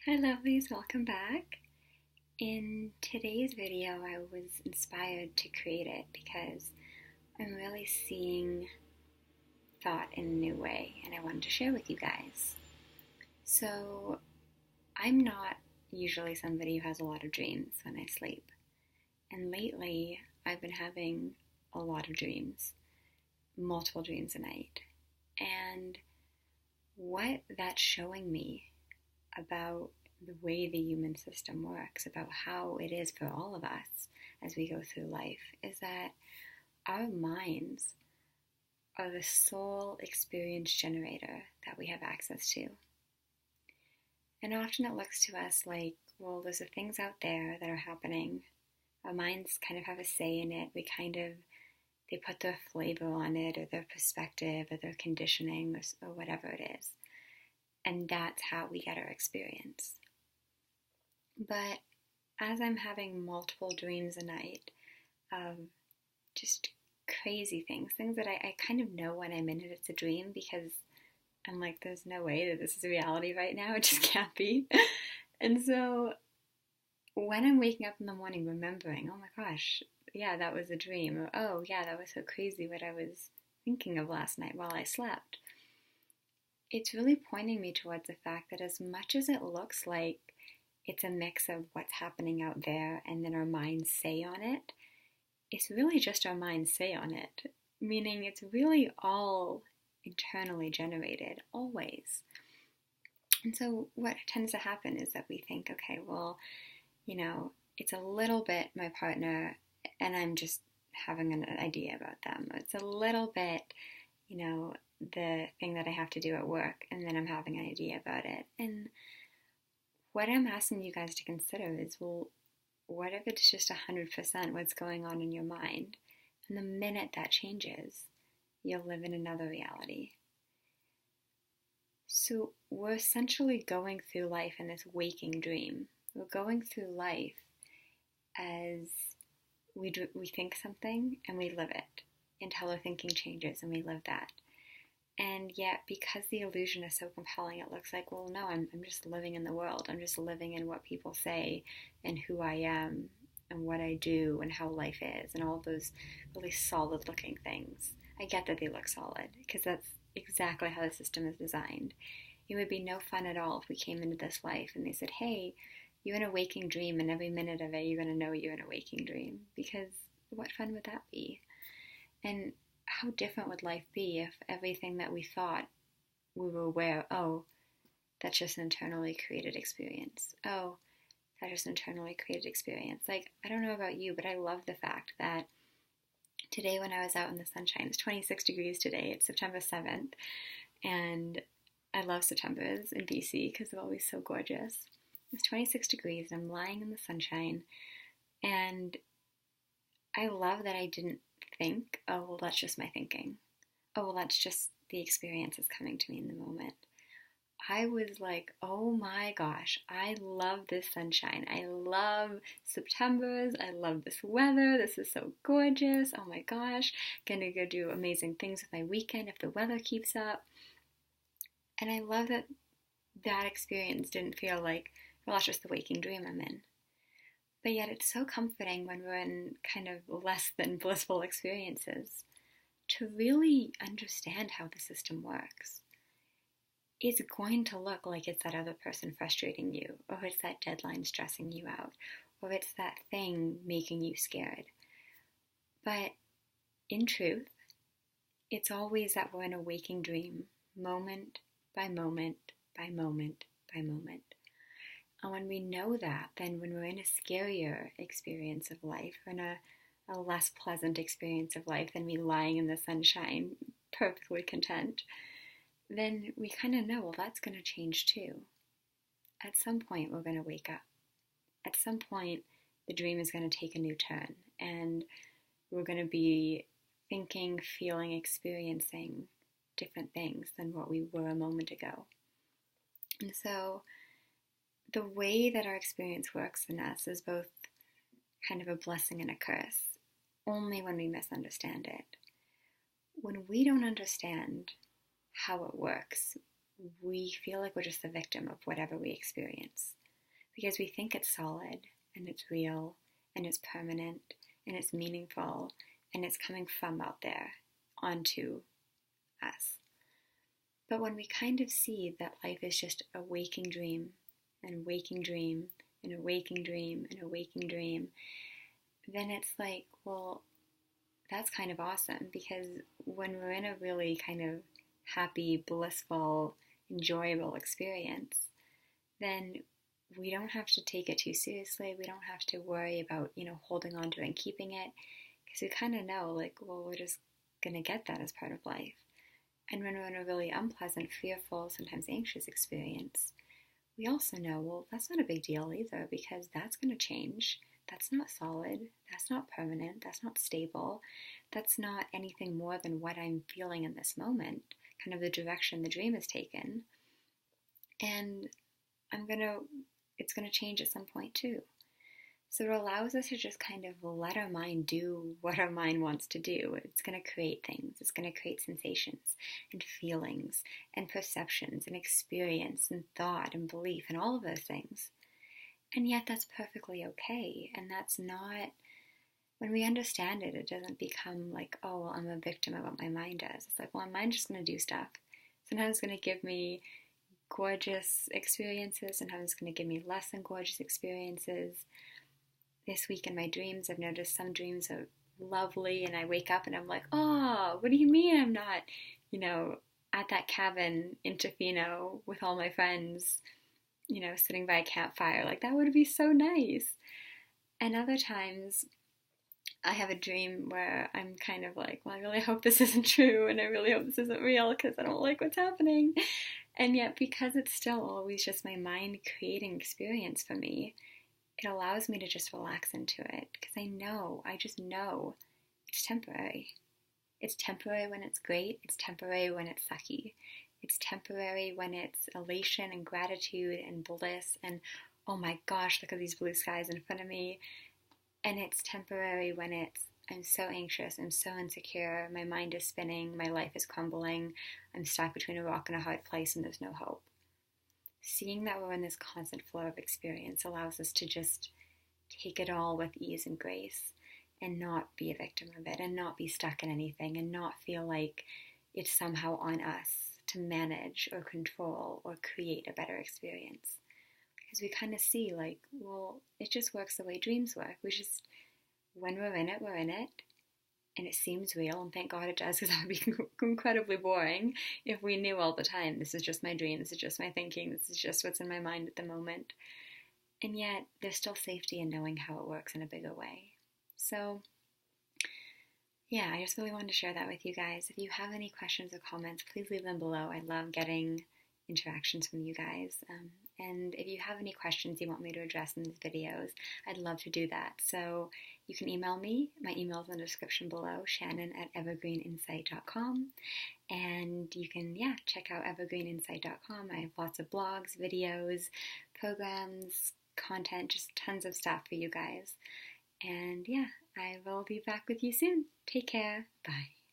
Hi lovelies, welcome back. In today's video, I was inspired to create it because I'm really seeing thought in a new way and I wanted to share with you guys. So, I'm not usually somebody who has a lot of dreams when I sleep. And lately, I've been having a lot of dreams, multiple dreams a night. And what that's showing me about the way the human system works, about how it is for all of us as we go through life, is that our minds are the sole experience generator that we have access to. And often it looks to us like, well, there's the things out there that are happening. Our minds kind of have a say in it. They put their flavor on it, or their perspective, or their conditioning, or whatever it is. And that's how we get our experience. But as I'm having multiple dreams a night of just crazy things that I kind of know when I'm in it, it's a dream, because I'm like, there's no way that this is reality right now. It just can't be. And so when I'm waking up in the morning remembering, oh my gosh, yeah, that was a dream. Or, oh yeah, that was so crazy what I was thinking of last night while I slept. It's really pointing me towards the fact that as much as it looks like it's a mix of what's happening out there and then our minds say on it, it's really just our minds say on it. Meaning it's really all internally generated, always. And so what tends to happen is that we think, okay, well, it's a little bit my partner and I'm just having an idea about them. It's a little bit, the thing that I have to do at work, and then I'm having an idea about it. And what I'm asking you guys to consider is, well, what if it's just 100% what's going on in your mind? And the minute that changes, you'll live in another reality. So we're essentially going through life in this waking dream. We're going through life as we think something and we live it until our thinking changes and we live that. And yet, because the illusion is so compelling, it looks like, well, no, I'm just living in the world. I'm just living in what people say and who I am and what I do and how life is and all those really solid looking things. I get that they look solid because that's exactly how the system is designed. It would be no fun at all if we came into this life and they said, hey, you're in a waking dream, and every minute of it you're going to know you're in a waking dream, because what fun would that be? And how different would life be if everything that we thought we were aware, oh, that's just an internally created experience. Oh, that's just an internally created experience. Like, I don't know about you, but I love the fact that today when I was out in the sunshine, it's 26 degrees today, it's September 7th, and I love Septembers in BC because they're always so gorgeous. It's 26 degrees and I'm lying in the sunshine, and I love that I didn't think, oh, well, that's just my thinking. Oh, well, that's just the experience that's coming to me in the moment. I was like, oh my gosh, I love this sunshine. I love Septembers. I love this weather. This is so gorgeous. Oh my gosh, gonna go do amazing things with my weekend if the weather keeps up. And I love that that experience didn't feel like, well, that's just the waking dream I'm in. But yet it's so comforting when we're in kind of less than blissful experiences to really understand how the system works. It's going to look like it's that other person frustrating you, or it's that deadline stressing you out, or it's that thing making you scared. But in truth, it's always that we're in a waking dream, moment by moment by moment by moment. And when we know that, then when we're in a scarier experience of life, or in a less pleasant experience of life than me lying in the sunshine, perfectly content, then we kind of know, well, that's going to change too. At some point, we're going to wake up. At some point, the dream is going to take a new turn, and we're going to be thinking, feeling, experiencing different things than what we were a moment ago. And so the way that our experience works in us is both kind of a blessing and a curse, only when we misunderstand it. When we don't understand how it works, we feel like we're just the victim of whatever we experience because we think it's solid and it's real and it's permanent and it's meaningful and it's coming from out there onto us. But when we kind of see that life is just a waking dream and waking dream and a waking dream and a waking dream, then it's like, well, that's kind of awesome, because when we're in a really kind of happy, blissful, enjoyable experience, then we don't have to take it too seriously. We don't have to worry about, holding on to it and keeping it, because we kind of know, like, well, we're just going to get that as part of life. And when we're in a really unpleasant, fearful, sometimes anxious experience, we also know, well, that's not a big deal either, because that's going to change. That's not solid. That's not permanent. That's not stable. That's not anything more than what I'm feeling in this moment, kind of the direction the dream has taken. And it's going to change at some point too. So it allows us to just kind of let our mind do what our mind wants to do. It's going to create things. It's going to create sensations and feelings and perceptions and experience and thought and belief and all of those things. And yet that's perfectly okay. And that's not, when we understand it, it doesn't become like, oh, well, I'm a victim of what my mind does. It's like, well, my mind's just going to do stuff. Sometimes it's going to give me gorgeous experiences. Sometimes it's going to give me less than gorgeous experiences. This week in my dreams, I've noticed some dreams are lovely, and I wake up and I'm like, oh, what do you mean I'm not, at that cabin in Tofino with all my friends, sitting by a campfire? Like, that would be so nice. And other times I have a dream where I'm kind of like, well, I really hope this isn't true, and I really hope this isn't real, because I don't like what's happening. And yet, because it's still always just my mind creating experience for me, it allows me to just relax into it, because I just know it's temporary. It's temporary when it's great. It's temporary when it's sucky. It's temporary when it's elation and gratitude and bliss and, oh my gosh, look at these blue skies in front of me. And it's temporary when I'm so anxious, I'm so insecure, my mind is spinning, my life is crumbling, I'm stuck between a rock and a hard place and there's no hope. Seeing that we're in this constant flow of experience allows us to just take it all with ease and grace and not be a victim of it and not be stuck in anything and not feel like it's somehow on us to manage or control or create a better experience. Because we kind of see like, well, it just works the way dreams work. When we're in it, we're in it. And it seems real, and thank God it does, because that would be incredibly boring if we knew all the time, this is just my dream, this is just my thinking, this is just what's in my mind at the moment. And yet, there's still safety in knowing how it works in a bigger way. So, yeah, I just really wanted to share that with you guys. If you have any questions or comments, please leave them below. I love getting interactions from you guys. And if you have any questions you want me to address in these videos, I'd love to do that. So you can email me. My email is in the description below, shannon@evergreeninsight.com. And you can, check out evergreeninsight.com. I have lots of blogs, videos, programs, content, just tons of stuff for you guys. And I will be back with you soon. Take care. Bye.